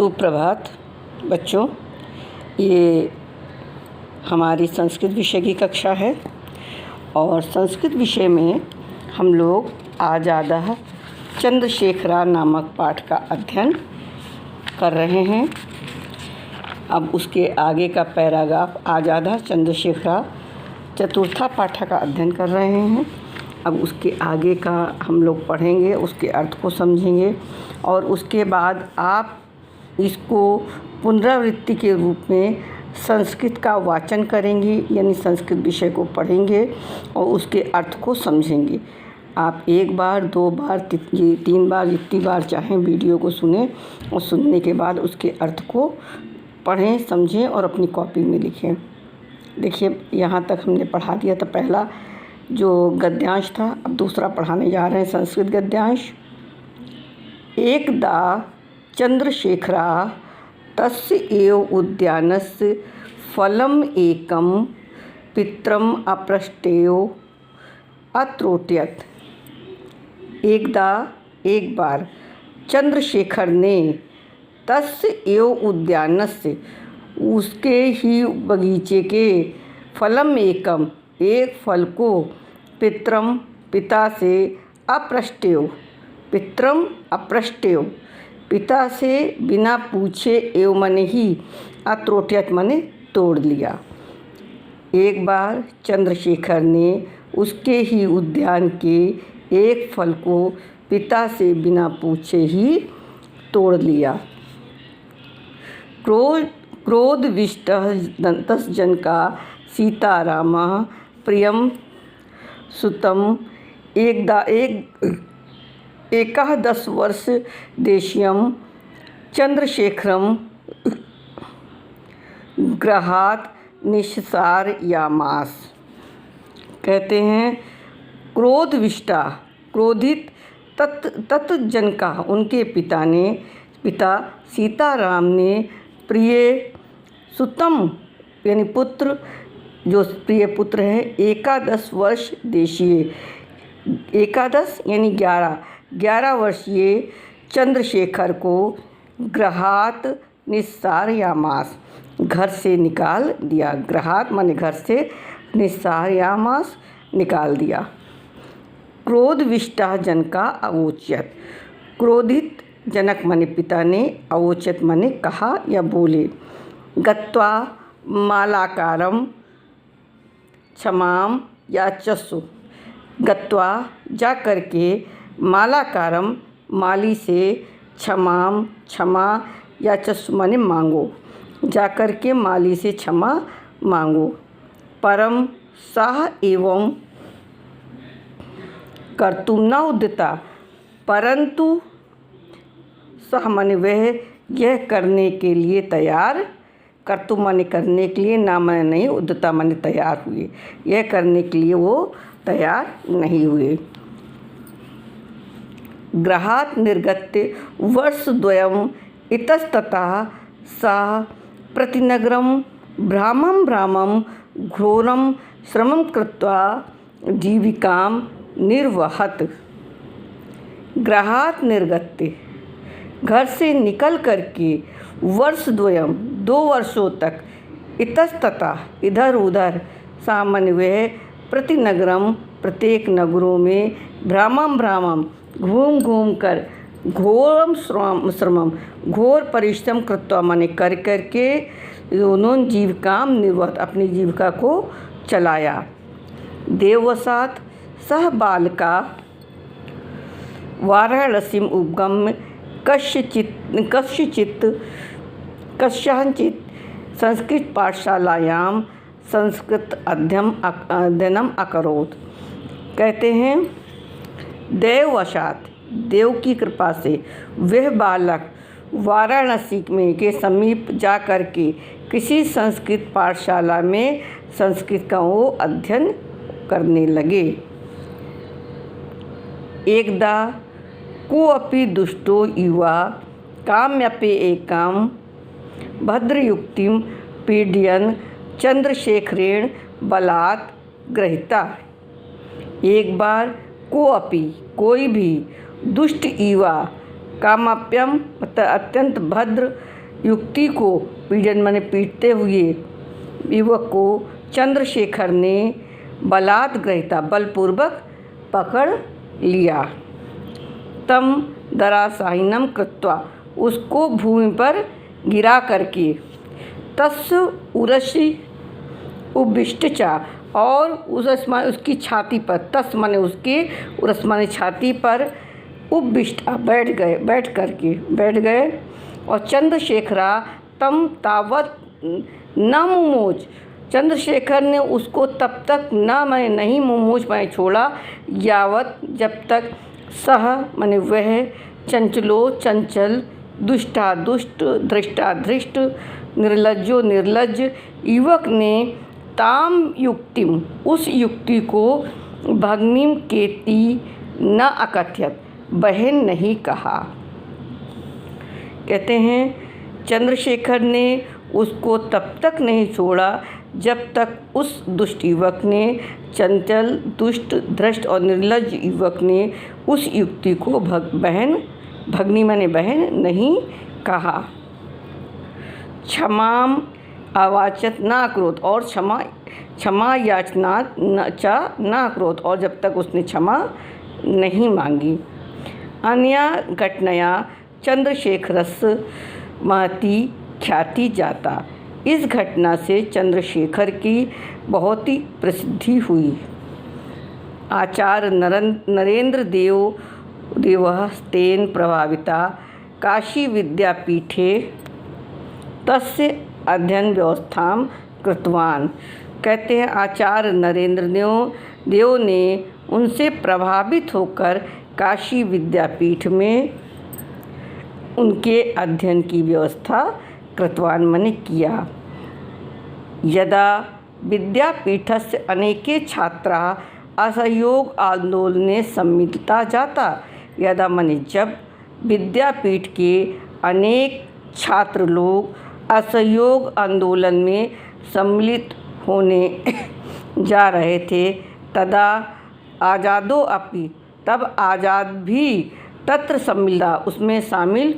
सुप्रभात बच्चों। ये हमारी संस्कृत विषय की कक्षा है और संस्कृत विषय में हम लोग आजादः चंद्रशेखरा नामक पाठ का अध्ययन कर रहे हैं। अब उसके आगे का पैराग्राफ आजादः चंद्रशेखरा चतुर्था पाठ का अध्ययन कर रहे हैं। अब उसके आगे का हम लोग पढ़ेंगे, उसके अर्थ को समझेंगे और उसके बाद आप इसको पुनरावृत्ति के रूप में संस्कृत का वाचन करेंगे, यानी संस्कृत विषय को पढ़ेंगे और उसके अर्थ को समझेंगे। आप एक बार, दो बार, तीन बार, जितनी बार चाहें वीडियो को सुनें और सुनने के बाद उसके अर्थ को पढ़ें, समझें और अपनी कॉपी में लिखें। देखिए, यहाँ तक हमने पढ़ा दिया था पहला जो गद्यांश था। अब दूसरा पढ़ाने जा रहे हैं संस्कृत गद्यांश। एकदा चंद्रशेखरा तस्य एव उद्यानस्य फलम् एकं पितरम् अपृष्टेयो अत्रोट्यत। एकदा एक बार चंद्रशेखर ने तस्य एव उद्यानस्य उसके ही बगीचे के फलम् एकम एक फल को पितरम पिता से अपृष्टेयो पितरम अपृष्टेयो पिता से बिना पूछे एवं मने ही अत्रोट्यत मने तोड़ लिया। एक बार चंद्रशेखर ने उसके ही उद्यान के एक फल को पिता से बिना पूछे ही तोड़ लिया। क्रोधविष्टः दन्तस्जनका सीतारामः प्रियं सुतं एकादश वर्ष देशीयं चंद्रशेखरं गृहात् निस्सारयामास। कहते हैं क्रोधविष्टा क्रोधित तत्जनका उनके पिता सीताराम ने प्रिय सुतम यानी पुत्र, जो प्रिय पुत्र है, एकादश वर्ष देशीय, एकादश यानी 11 वर्षीय चंद्रशेखर को गृहात् निस्सारयामास घर से निकाल दिया। गृहात् माने घर से, निस्सारयामास निकाल दिया। क्रोधविष्टा जनका अवोच्यत क्रोधित जनक माने पिता ने, अवोच्यत माने कहा या बोले। गत्वा मालाकारम क्षमाम याचसु गत्वा जा करके मालाकारम माली से क्षमाम क्षमा याचसु माने मांगो, जा कर के माली से क्षमा मांगो। परम सह एवं कर्तुम न उद्यता परंतु सह माने वह यह करने के लिए तैयार, कर्तुम माने करने के लिए, ना माने नहीं, उद्यता माने तैयार हुए, यह करने के लिए वो तैयार नहीं हुए। गृहात् निर्गत्य वर्षद्वयम् इतस्ततः सः प्रतिनगरं भ्रामं घोरं श्रमं कृत्वा जीविकां निर्वहत। गृहात् निर्गत्य घर से निकल करके वर्षद्वयम् 2 वर्षों तक, इतस्ततः इधर उधर, सामान्य वह प्रतिनगरम प्रत्येक नगरों में, भ्रामं घूम कर, घोरम श्रमम घोर परिश्रम कृत्वा माने कर करके, दोनों जीविकाम निर्वहत अपनी जीविका को चलाया। देववसात सह बालका वाराणसीम उपगम्य कस्यांचित संस्कृत पाठशालायां संस्कृत अध्ययनम अकरोत्। कहते हैं देववशात देव की कृपा से वह बालक वाराणसी में के समीप जा कर के किसी संस्कृत पाठशाला में संस्कृत का वो अध्ययन करने लगे। एकदा कोऽपि दुष्टो युवा काम्यपि एकां भद्रयुक्तिं पीडयन् चंद्रशेखरेण बलात् गृहीता। एक बार कोई भी दुष्ट युवा कामाप्यम अत्यंत भद्र युक्ति को पीड़न माने पीटते हुए युवक को चंद्रशेखर ने बलात् गृहीता बलपूर्वक पकड़ लिया। तम दरासाहिनम कृत्वा उसको भूमि पर गिरा करके तस् उरसी उबिष्टचा और उसकी छाती पर तस् माने उसके उरस माने छाती पर उबिष्टा बैठ गए और चंद्रशेखरा तम तावत न मुमोच चंद्रशेखर ने उसको तब तक नहीं मुमोच मैं छोड़ा यावत जब तक सह माने वह चंचलो चंचल दुष्टा दुष्ट धृष्टा धृष्ट निर्लज्जो निर्लज्ज युवक ने ताम युक्तिम उस युक्ति को भग्निम केति न अकथयत बहन नहीं कहा। कहते हैं चंद्रशेखर ने उसको तब तक नहीं छोड़ा जब तक उस दुष्ट युवक ने चंचल दुष्ट धृष्ट और निर्लज्ज युवक ने उस युक्ति को भगनी माने बहन नहीं कहा। क्षमाम अवाचत ना क्रोध और क्षमा याचना ना क्रोध और जब तक उसने क्षमा नहीं मांगी। अन्या घटनया चंद्रशेखरस महती ख्याति जाता इस घटना से चंद्रशेखर की बहुत ही प्रसिद्धि हुई। आचार्य नरेंद्र देवः तेन प्रभाविता काशी विद्यापीठे तस्य अध्ययन व्यवस्थां कृतवान। कहते हैं आचार्य नरेंद्र देव ने उनसे प्रभावित होकर काशी विद्यापीठ में उनके अध्ययन की व्यवस्था कृतवान माने किया। यदा विद्यापीठस्य अनेके छात्राः असहयोग आंदोलने सम्मिलिता जाता यदा माने जब विद्यापीठ के अनेक छात्र लोग असहयोग आंदोलन में सम्मिलित होने जा रहे थे तदा आज़ादो अपि तब आज़ाद भी तत्र सम्मिलिता उसमें शामिल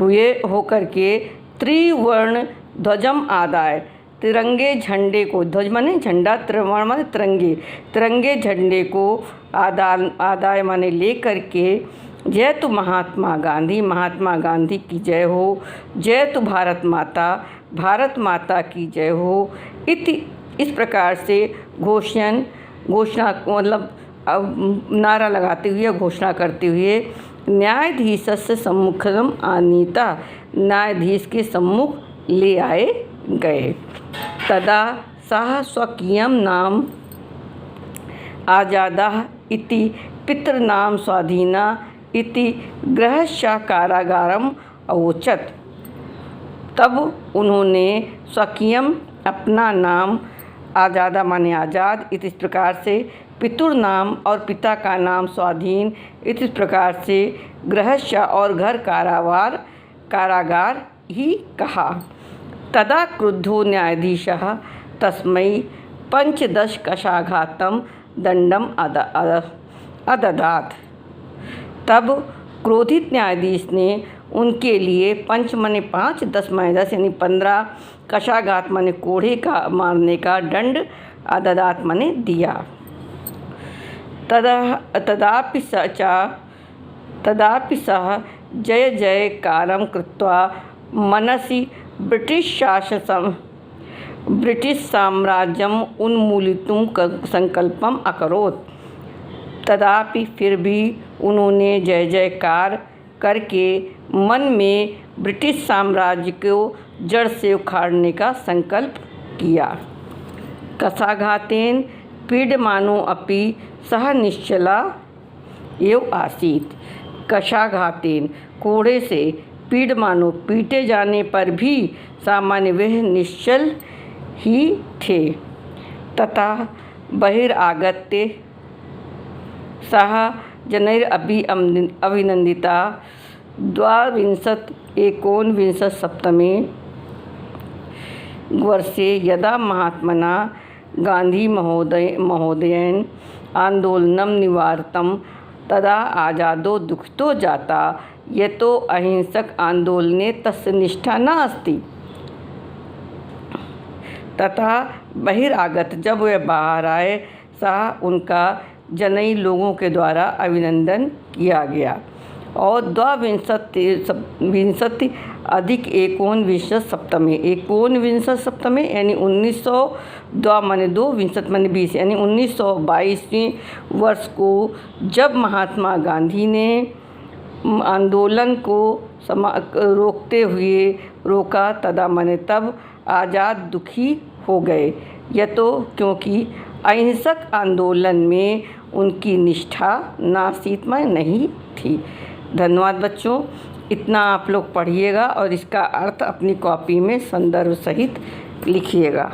हुए होकर के त्रिवर्ण ध्वजम आदाय तिरंगे झंडे को ध्वज माने झंडा त्रिवर्ण माने तिरंगे झंडे को आदाय माने ले करके जय तु महात्मा गांधी की जय हो, जय तु भारत माता की जय हो इति इस प्रकार से घोषणा मतलब नारा लगाते हुए घोषणा करते हुए न्यायाधीशस्य सम्मुखम आनीता न्यायाधीश के सम्मुख ले आए गए। तदा सः स्वकीयं नाम आज़ादः इति पितृनाम स्वाधीना इति गृहस्य कारागारम अवोचत। तब उन्होंने स्वकीयम अपना नाम आज़ादा माने आज़ाद इस प्रकार से पितुर नाम और पिता का नाम स्वाधीन इस प्रकार से गृहस्य और घर कारागार ही कहा। तदा क्रुद्धो न्यायाधीशः तस्मै 15 कशाघातं दंडम अददात। तब क्रोधित न्यायाधीश ने उनके लिए 5 माने 5 10 माने 10 यानी 15 कशाघात माने कोढ़े का मारने का दंड अददात माने दिया। तदापि सः जय जयकारं कृत्वा मनसि ब्रिटिश साम्राज्यम उन्मूलितुं संकल्पम अकरोत्। तदापि फिर भी उन्होंने जय जयकार करके मन में ब्रिटिश साम्राज्य को जड़ से उखाड़ने का संकल्प किया। कशाघातेन पीड्यमानो अपि सः निश्चला एव आसीत्। कशाघातेन कोड़े से पीड्यमानो पीटे जाने पर भी सामान्य वह निश्चल ही थे। तथा बहिरागत्य सः जनैरपि अभिनंदिता 1919 वर्षे यदा महात्मना गांधी महोदयेन आंदोलनं निवारितं तदा आजादो दुखितो जाता यतो अहिंसक आंदोलने तस्य निष्ठा न अस्ति। तथा बहिरागत जब वे बाहर आए सह उनका जनई लोगों के द्वारा अभिनंदन किया गया। और द्वाविंशति अधिक एकोनविंशति सप्तमे, एकोनविंशति सप्तमे यानी 1900, द्वा माने 2, विंशति माने 20 यानी 1922वें वर्ष को जब महात्मा गांधी ने आंदोलन को रोकते हुए रोका, तदा माने तब आज़ाद दुखी हो गए। यह तो क्योंकि अहिंसक आंदोलन में उनकी निष्ठा नासीतमय नहीं थी। धन्यवाद बच्चों, इतना आप लोग पढ़िएगा और इसका अर्थ अपनी कॉपी में संदर्भ सहित लिखिएगा।